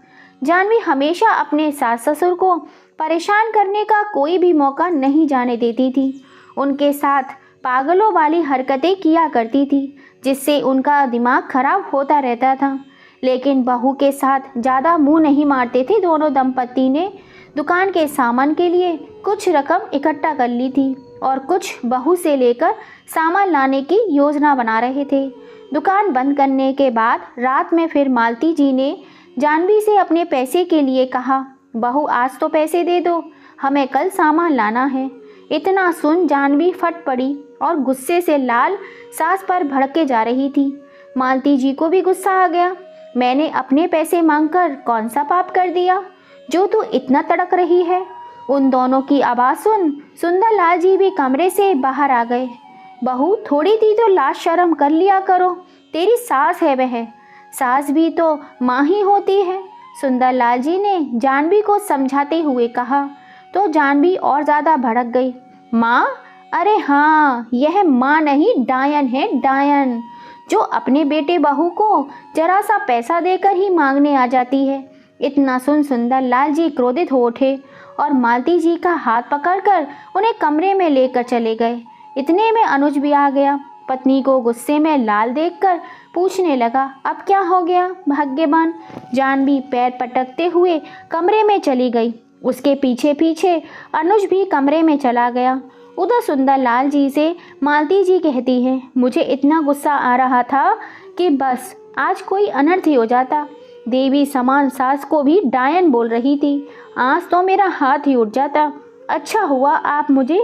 जानवी हमेशा अपने सास ससुर को परेशान करने का कोई भी मौका नहीं जाने देती थी। उनके साथ पागलों वाली हरकतें किया करती थी, जिससे उनका दिमाग खराब होता रहता था। लेकिन बहू के साथ ज़्यादा मुंह नहीं मारते थे। दोनों दंपति ने दुकान के सामान के लिए कुछ रकम इकट्ठा कर ली थी और कुछ बहू से लेकर सामान लाने की योजना बना रहे थे। दुकान बंद करने के बाद रात में फिर मालती जी ने जानवी से अपने पैसे के लिए कहा, बहू आज तो पैसे दे दो, हमें कल सामान लाना है। इतना सुन जानवी फट पड़ी और गुस्से से लाल सास पर भड़के जा रही थी। मालती जी को भी गुस्सा आ गया। मैंने अपने पैसे मांगकर कौन सा पाप कर दिया जो तू इतना तड़क रही है। उन दोनों की आवाज़ सुन सुंदरलाल जी भी कमरे से बाहर आ गए। बहू थोड़ी दी तो लाज शर्म कर लिया करो, तेरी सास है वह, सास भी तो माँ ही होती है। सुंदरलाल जी ने जानवी को समझाते हुए कहा तो जानवी और ज़्यादा भड़क गई। माँ? अरे हाँ, यह माँ नहीं डायन है, डायन, जो अपने बेटे बहू को जरा सा पैसा देकर ही मांगने आ जाती है। इतना सुन सुंदरलाल जी क्रोधित हो उठे और मालती जी का हाथ पकड़कर उन्हें कमरे में लेकर चले गए। इतने में अनुज भी आ गया। पत्नी को गुस्से में लाल देखकर पूछने लगा, अब क्या हो गया भाग्यवान? जानवी पैर पटकते हुए कमरे में चली गई। उसके पीछे पीछे अनुज भी कमरे में चला गया। उधर सुंदरलाल जी से मालती जी कहती है, मुझे इतना गुस्सा आ रहा था कि बस आज कोई अनर्थ ही हो जाता। देवी समान सास को भी डायन बोल रही थी, आज तो मेरा हाथ ही उठ जाता। अच्छा हुआ आप मुझे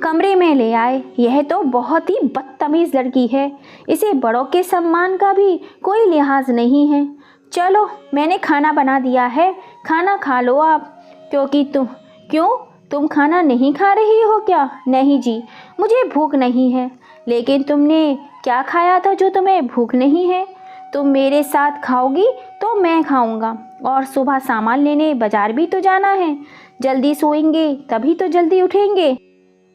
कमरे में ले आए। यह तो बहुत ही बदतमीज़ लड़की है, इसे बड़ों के सम्मान का भी कोई लिहाज नहीं है। चलो मैंने खाना बना दिया है, खाना खा लो आप। क्यों तुम खाना नहीं खा रही हो क्या? नहीं जी, मुझे भूख नहीं है। लेकिन तुमने क्या खाया था जो तुम्हें भूख नहीं है? तुम मेरे साथ खाओगी तो मैं खाऊंगा, और सुबह सामान लेने बाजार भी तो जाना है। जल्दी सोएंगे तभी तो जल्दी उठेंगे।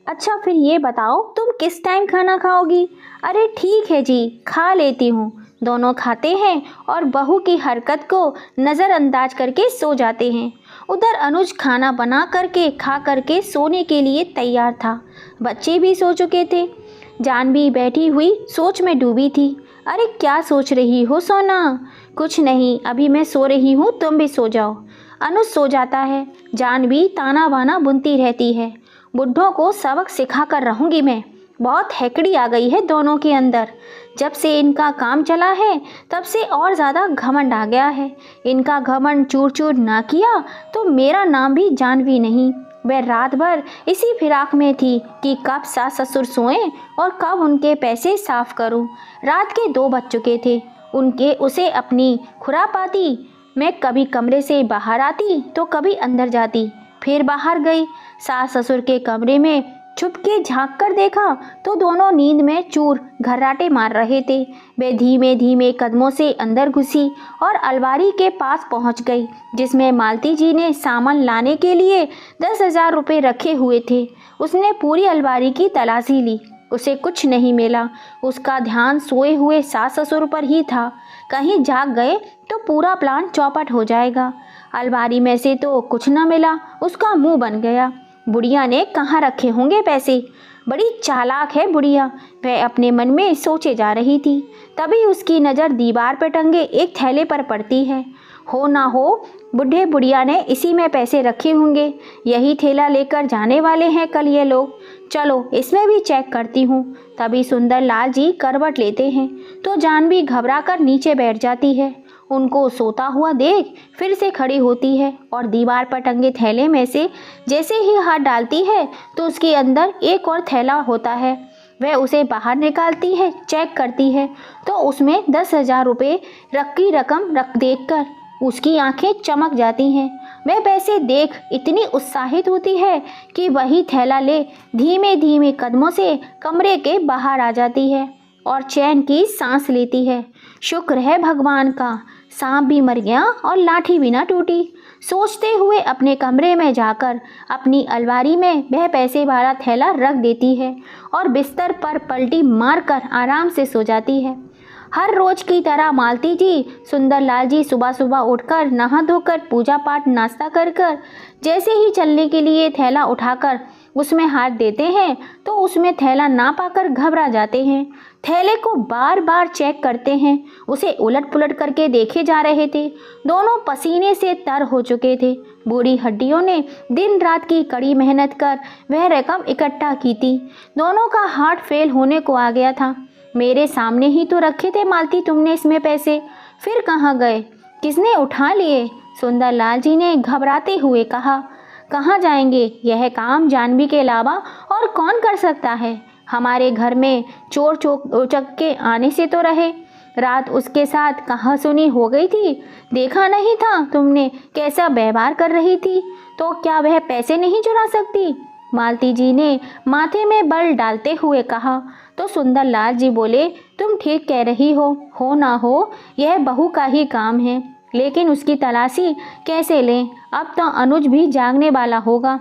अच्छा फिर ये बताओ तुम किस टाइम खाना खाओगी? अरे ठीक है जी, खा लेती हूँ। दोनों खाते हैं और बहू की हरकत को नज़रअंदाज करके सो जाते हैं। उधर अनुज खाना बना करके खा करके सोने के लिए तैयार था। बच्चे भी सो चुके थे। जानवी बैठी हुई सोच में डूबी थी। अरे क्या सोच रही हो सोना? कुछ नहीं, अभी मैं सो रही हूँ, तुम भी सो जाओ। अनुज सो जाता है। जानवी ताना बाना बुनती रहती है। बुढ़ों को सबक सिखा कर रहूँगी मैं। बहुत हैकड़ी आ गई है दोनों के अंदर। जब से इनका काम चला है तब से और ज़्यादा घमंड आ गया है। इनका घमंड चूर चूर ना किया तो मेरा नाम भी जानवी नहीं। वह रात भर इसी फिराक में थी कि कब सास ससुर सोएं और कब उनके पैसे साफ करूं। रात के 2 बज चुके थे। उसे अपनी खुरापाती मैं कभी कमरे से बाहर आती तो कभी अंदर जाती, फिर बाहर गई। सास ससुर के कमरे में छुपके झांक कर देखा तो दोनों नींद में चूर घर्राटे मार रहे थे। वे धीमे धीमे कदमों से अंदर घुसी और अलमारी के पास पहुंच गई, जिसमें मालती जी ने सामान लाने के लिए 10,000 रुपये रखे हुए थे। उसने पूरी अलमारी की तलाशी ली, उसे कुछ नहीं मिला। उसका ध्यान सोए हुए सास ससुर पर ही था। कहीं जाग गए तो पूरा प्लान चौपट हो जाएगा। अलमारी में से तो कुछ न मिला। उसका मुंह बन गया। बुढ़िया ने कहाँ रखे होंगे पैसे? बड़ी चालाक है बुढ़िया, वह अपने मन में सोचे जा रही थी। तभी उसकी नज़र दीवार पर टंगे एक थैले पर पड़ती है। हो ना हो बुढ़े बुढ़िया ने इसी में पैसे रखे होंगे। यही थैला लेकर जाने वाले हैं कल ये लोग। चलो इसमें भी चेक करती हूँ। तभी सुंदर लाल जी करवट लेते हैं तो जानवी घबरा कर नीचे बैठ जाती है। उनको सोता हुआ देख फिर से खड़ी होती है और दीवार पर टंगे थैले में से जैसे ही हाथ डालती है तो उसके अंदर एक और थैला होता है। वह उसे बाहर निकालती है, चेक करती है तो उसमें 10,000 रुपये की रकम देखकर उसकी आंखें चमक जाती हैं। वह पैसे देख इतनी उत्साहित होती है कि वही थैला ले धीमे धीमे कदमों से कमरे के बाहर आ जाती है और चैन की सांस लेती है। शुक्र है भगवान का, सांप भी मर गया और लाठी भी ना टूटी। सोचते हुए अपने कमरे में जाकर अपनी अलमारी में वह पैसे वाला थैला रख देती है और बिस्तर पर पलटी मारकर आराम से सो जाती है। हर रोज की तरह मालती जी सुंदर लाल जी सुबह सुबह उठकर नहा धोकर पूजा पाठ नाश्ता कर जैसे ही चलने के लिए थैला उठाकर उसमें हाथ देते हैं तो उसमें थैला ना पाकर घबरा जाते हैं। थैले को बार बार चेक करते हैं। उसे उलट पुलट करके देखे जा रहे थे। दोनों पसीने से तर हो चुके थे। बूढ़ी हड्डियों ने दिन रात की कड़ी मेहनत कर वह रकम इकट्ठा की थी। दोनों का हार्ट फेल होने को आ गया था। मेरे सामने ही तो रखे थे मालती तुमने इसमें पैसे, फिर कहाँ गए? किसने उठा लिए? सुंदर लाल जी ने घबराते हुए कहा। कहाँ जाएंगे? यह काम जानवी के अलावा और कौन कर सकता है? हमारे घर में चोर उचक्के आने से तो रहे। रात उसके साथ कहाँ सुनी हो गई थी? देखा नहीं था तुमने कैसा व्यवहार कर रही थी? तो क्या वह पैसे नहीं चुरा सकती? मालती जी ने माथे में बल डालते हुए कहा। तो सुंदर लाल जी बोले, तुम ठीक कह रही हो ना हो यह बहू का ही काम है, लेकिन उसकी तलाशी कैसे लें? अब तो अनुज भी जागने वाला होगा।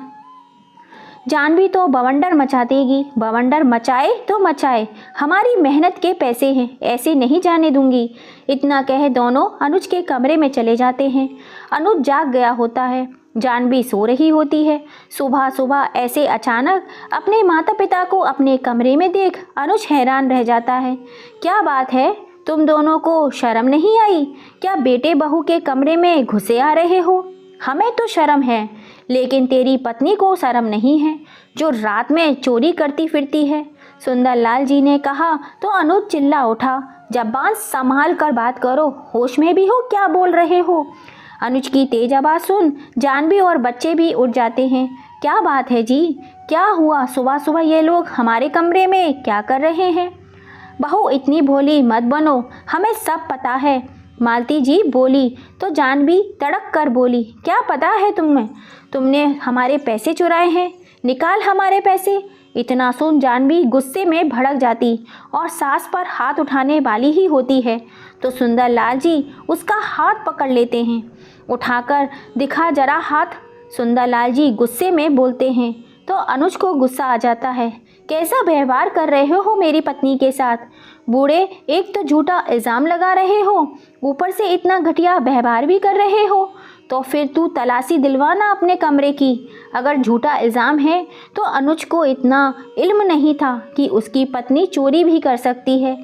जानवी तो बवंडर मचा देगी। बवंडर मचाए तो मचाए, हमारी मेहनत के पैसे हैं, ऐसे नहीं जाने दूंगी। इतना कह दोनों अनुज के कमरे में चले जाते हैं। अनुज जाग गया होता है। जानवी सो रही होती है। सुबह सुबह ऐसे अचानक अपने माता पिता को अपने कमरे में देख अनुज हैरान रह जाता है। क्या बात है, तुम दोनों को शर्म नहीं आई? क्या बेटे बहू के कमरे में घुसे आ रहे हो? हमें तो शर्म है, लेकिन तेरी पत्नी को शर्म नहीं है जो रात में चोरी करती फिरती है। सुंदर लाल जी ने कहा तो अनुज चिल्ला उठा। ज़बान संभाल कर बात करो, होश में भी हो? क्या बोल रहे हो? अनुज की तेज आवाज़ सुन जानवी और बच्चे भी उठ जाते हैं। क्या बात है जी, क्या हुआ? सुबह सुबह ये लोग हमारे कमरे में क्या कर रहे हैं? बहू इतनी भोली मत बनो, हमें सब पता है। मालती जी बोली तो जानवी तड़क कर बोली, क्या पता है तुमने हमारे पैसे चुराए हैं, निकाल हमारे पैसे। इतना सुन जानवी गुस्से में भड़क जाती और सास पर हाथ उठाने वाली ही होती है तो सुंदरलाल जी उसका हाथ पकड़ लेते हैं। उठाकर दिखा जरा हाथ। सुंदरलाल जी गुस्से में बोलते हैं तो अनुज को गुस्सा आ जाता है, कैसा व्यवहार कर रहे हो मेरी पत्नी के साथ? बूढ़े, एक तो झूठा इल्ज़ाम लगा रहे हो, ऊपर से इतना घटिया व्यवहार भी कर रहे हो। तो फिर तू तलाशी दिलवाना अपने कमरे की। अगर झूठा इल्ज़ाम है तो अनुज को इतना इल्म नहीं था कि उसकी पत्नी चोरी भी कर सकती है।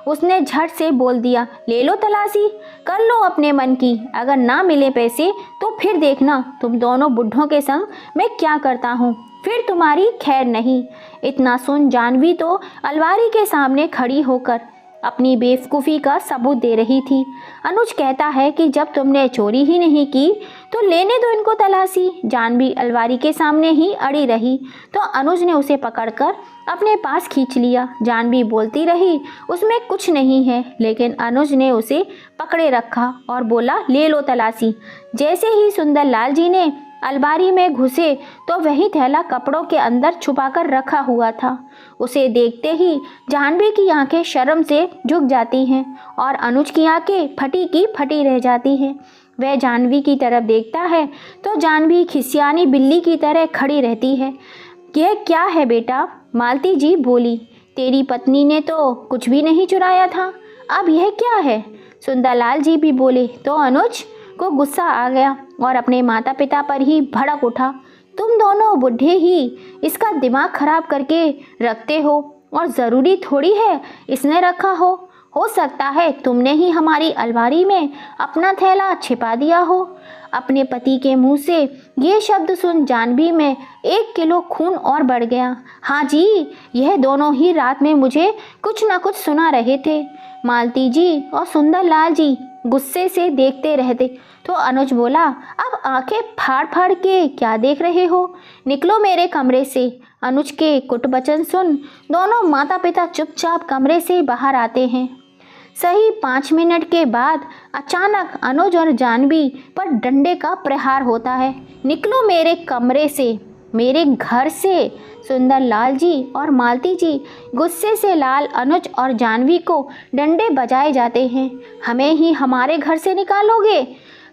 उसने झट से बोल दिया, ले लो तलाशी, कर लो अपने मन की। अगर ना मिले पैसे तो फिर देखना तुम दोनों बुढ़ों के संग मैं क्या करता हूँ, फिर तुम्हारी खैर नहीं। इतना सुन जानवी तो अलमारी के सामने खड़ी होकर अपनी बेवकूफ़ी का सबूत दे रही थी। अनुज कहता है कि जब तुमने चोरी ही नहीं की तो लेने दो इनको तलाशी। जानवी अलमारी के सामने ही अड़ी रही तो अनुज ने उसे पकड़कर अपने पास खींच लिया। जानवी बोलती रही उसमें कुछ नहीं है, लेकिन अनुज ने उसे पकड़े रखा और बोला, ले लो तलाशी। जैसे ही सुंदरलाल जी ने अलमारी में घुसे तो वही थैला कपड़ों के अंदर छुपाकर रखा हुआ था। उसे देखते ही जानवी की आंखें शर्म से झुक जाती हैं और अनुज की आंखें फटी की फटी रह जाती हैं। वह जानवी की तरफ देखता है तो जानवी खिसियानी बिल्ली की तरह खड़ी रहती है। यह क्या है बेटा? मालती जी बोली, तेरी पत्नी ने तो कुछ भी नहीं चुराया था, अब यह क्या है? सुंदरलाल जी भी बोले तो अनुज को गुस्सा आ गया और अपने माता पिता पर ही भड़क उठा। तुम दोनों बुढ़े ही इसका दिमाग खराब करके रखते हो और ज़रूरी थोड़ी है इसने रखा हो सकता है तुमने ही हमारी अलमारी में अपना थैला छिपा दिया हो। अपने पति के मुंह से ये शब्द सुन जानवी में 1 किलो खून और बढ़ गया। हाँ जी, यह दोनों ही रात में मुझे कुछ न कुछ सुना रहे थे। मालती जी और सुंदरलाल जी गुस्से से देखते रहते तो अनुज बोला, अब आंखें फाड़ फाड़ के क्या देख रहे हो, निकलो मेरे कमरे से। अनुज के कुटवचन सुन दोनों माता पिता चुपचाप कमरे से बाहर आते हैं। सही 5 मिनट के बाद अचानक अनुज और जानवी पर डंडे का प्रहार होता है। निकलो मेरे कमरे से, मेरे घर से। सुंदरलाल जी और मालती जी गुस्से से लाल अनुज और जानवी को डंडे बजाए जाते हैं। हमें ही हमारे घर से निकालोगे?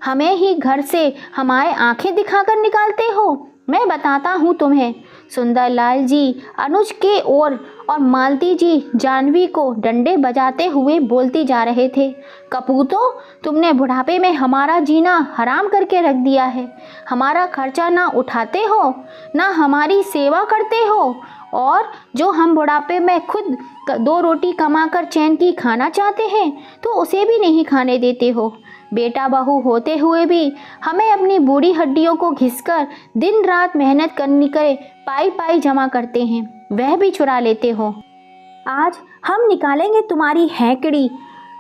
हमें ही घर से हमारे आंखें दिखाकर निकालते हो? मैं बताता हूँ तुम्हें। सुंदरलाल जी अनुज के और मालती जी जानवी को डंडे बजाते हुए बोलती जा रहे थे, कपूतों, तुमने बुढ़ापे में हमारा जीना हराम करके रख दिया है। हमारा खर्चा ना उठाते हो, ना हमारी सेवा करते हो, और जो हम बुढ़ापे में खुद 2 रोटी कमाकर चैन की खाना चाहते हैं तो उसे भी नहीं खाने देते हो। बेटा बहू होते हुए भी हमें अपनी बूढ़ी हड्डियों को घिसकर दिन रात मेहनत करनी करे पाई पाई जमा करते हैं, वह भी चुरा लेते हो। आज हम निकालेंगे तुम्हारी हैकड़ी।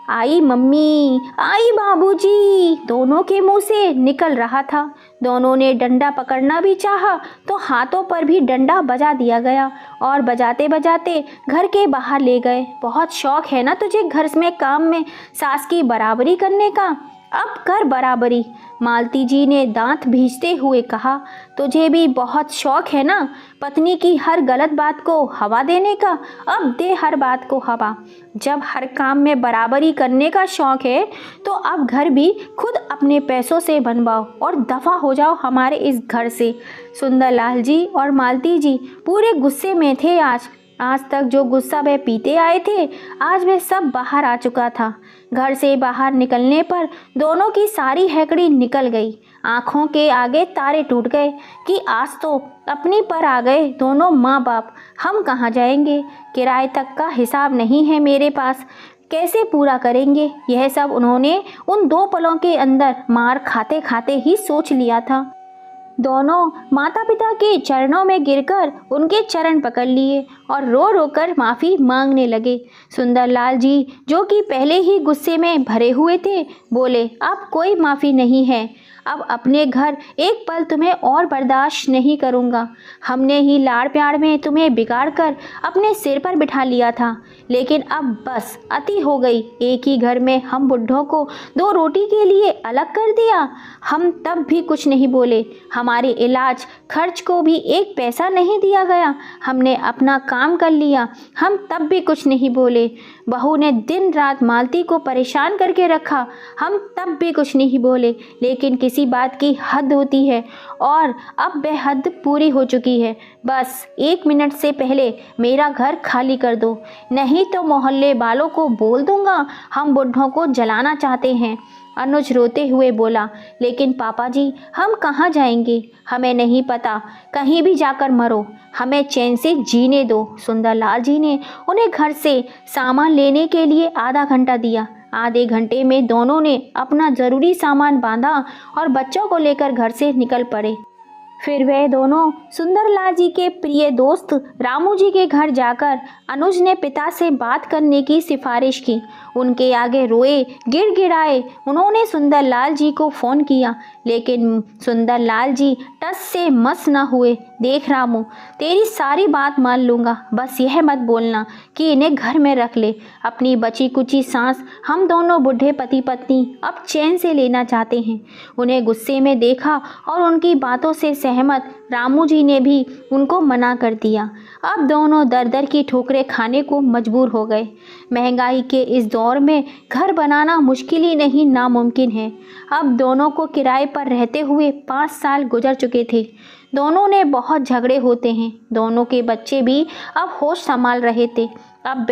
आई मम्मी, आई बाबूजी, दोनों के मुंह से निकल रहा था। दोनों ने डंडा पकड़ना भी चाहा तो हाथों पर भी डंडा बजा दिया गया और बजाते बजाते घर के बाहर ले गए। बहुत शौक है ना तुझे घर में काम में सास की बराबरी करने का, अब कर बराबरी। मालती जी ने दांत भींचते हुए कहा, तुझे भी बहुत शौक है ना पत्नी की हर गलत बात को हवा देने का, अब दे हर बात को हवा। जब हर काम में बराबरी करने का शौक है तो अब घर भी खुद अपने पैसों से बनवाओ और दफ़ा हो जाओ हमारे इस घर से। सुंदरलाल जी और मालती जी पूरे गुस्से में थे। आज तक जो गुस्सा वह पीते आए थे, आज वह सब बाहर आ चुका था। घर से बाहर निकलने पर दोनों की सारी हैकड़ी निकल गई। आँखों के आगे तारे टूट गए कि आज तो अपनी पर आ गए दोनों माँ बाप। हम कहाँ जाएंगे? किराए तक का हिसाब नहीं है मेरे पास, कैसे पूरा करेंगे? यह सब उन्होंने उन 2 पलों के अंदर मार खाते खाते ही सोच लिया था। दोनों माता पिता के चरणों में गिरकर उनके चरण पकड़ लिए और रो रो कर माफ़ी मांगने लगे। सुंदरलाल जी, जो कि पहले ही गुस्से में भरे हुए थे, बोले, अब कोई माफ़ी नहीं है। अब अपने घर एक पल तुम्हें और बर्दाश्त नहीं करूँगा। हमने ही लाड़ प्यार में तुम्हें बिगाड़ कर अपने सिर पर बिठा लिया था, लेकिन अब बस अति हो गई। एक ही घर में हम बुढ़ों को 2 रोटी के लिए अलग कर दिया। हम तब भी कुछ नहीं बोले। हमारे इलाज खर्च को भी 1 पैसा नहीं दिया गया। हमने अपना काम कर लिया, हम तब भी कुछ नहीं बोले। बहू ने दिन रात मालती को परेशान करके रखा, हम तब भी कुछ नहीं बोले। लेकिन किसी बात की हद होती है और अब वह हद पूरी हो चुकी है। बस 1 मिनट से पहले मेरा घर खाली कर दो, नहीं तो मोहल्ले वालों को बोल दूंगा हम बुढ़ों को जलाना चाहते हैं। अनुज रोते हुए बोला, लेकिन पापा जी हम कहाँ जाएंगे? हमें नहीं पता, कहीं भी जाकर मरो, हमें चैन से जीने दो। सुंदरलाल जी ने उन्हें घर से सामान लेने के लिए आधा घंटा दिया। आधे घंटे में दोनों ने अपना ज़रूरी सामान बांधा और बच्चों को लेकर घर से निकल पड़े। फिर वे दोनों सुंदरलाल जी के प्रिय दोस्त रामू जी के घर जाकर अनुज ने पिता से बात करने की सिफारिश की। उनके आगे रोए गिड़गिड़ाए उन्होंने सुंदरलाल जी को फ़ोन किया, लेकिन सुंदरलाल जी टस से मस न हुए। देख रामू, तेरी सारी बात मान लूँगा, बस यह मत बोलना कि इन्हें घर में रख ले। अपनी बची कुची सांस हम दोनों बूढ़े पति पत्नी अब चैन से लेना चाहते हैं। उन्हें गुस्से में देखा और उनकी बातों से सहमत रामू जी ने भी उनको मना कर दिया। अब दोनों दर दर की ठोकरें खाने को मजबूर हो गए। महंगाई के इस दौर में घर बनाना मुश्किल ही नहीं नामुमकिन है। अब दोनों को किराए पर रहते हुए 5 साल गुजर चुके थे। दोनों ने बहुत झगड़े होते हैं। दोनों के बच्चे भी अब होश संभाल रहे थे। अब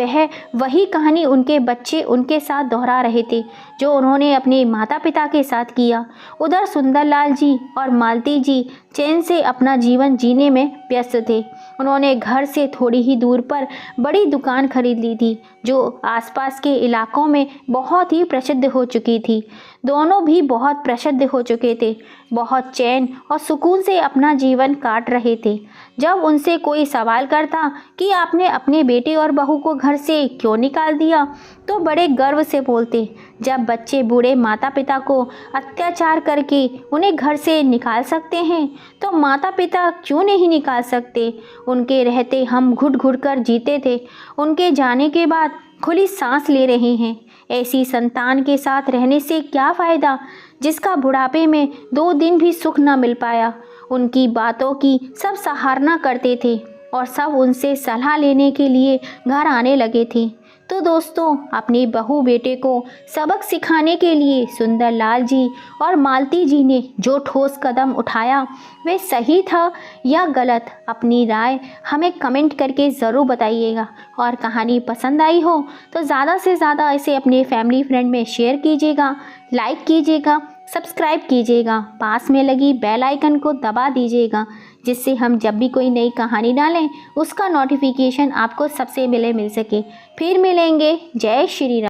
वही कहानी उनके बच्चे उनके साथ दोहरा रहे थे जो उन्होंने अपने माता पिता के साथ किया। उधर सुंदरलाल जी और मालती जी चैन से अपना जीवन जीने में व्यस्त थे। उन्होंने घर से थोड़ी ही दूर पर बड़ी दुकान खरीद ली थी जो आसपास के इलाकों में बहुत ही प्रसिद्ध हो चुकी थी। दोनों भी बहुत प्रसिद्ध हो चुके थे, बहुत चैन और सुकून से अपना जीवन काट रहे थे। जब उनसे कोई सवाल करता कि आपने अपने बेटे और बहू को घर से क्यों निकाल दिया, तो बड़े गर्व से बोलते, जब बच्चे बूढ़े माता पिता को अत्याचार करके उन्हें घर से निकाल सकते हैं तो माता पिता क्यों नहीं निकाल सकते। उनके रहते हम घुट घुट कर जीते थे, उनके जाने के बाद खुली सांस ले रहे हैं। ऐसी संतान के साथ रहने से क्या फ़ायदा जिसका बुढ़ापे में 2 दिन भी सुख न मिल पाया। उनकी बातों की सब सराहना करते थे और सब उनसे सलाह लेने के लिए घर आने लगे थे। तो दोस्तों, अपनी बहू बेटे को सबक सिखाने के लिए सुंदरलाल जी और मालती जी ने जो ठोस कदम उठाया वे सही था या गलत, अपनी राय हमें कमेंट करके ज़रूर बताइएगा। और कहानी पसंद आई हो तो ज़्यादा से ज़्यादा इसे अपने फैमिली फ्रेंड में शेयर कीजिएगा, लाइक कीजिएगा, सब्सक्राइब कीजिएगा, पास में लगी बेल आइकन को दबा दीजिएगा, जिससे हम जब भी कोई नई कहानी डालें उसका नोटिफिकेशन आपको सबसे पहले मिल सके। फिर मिलेंगे। जय श्री राम।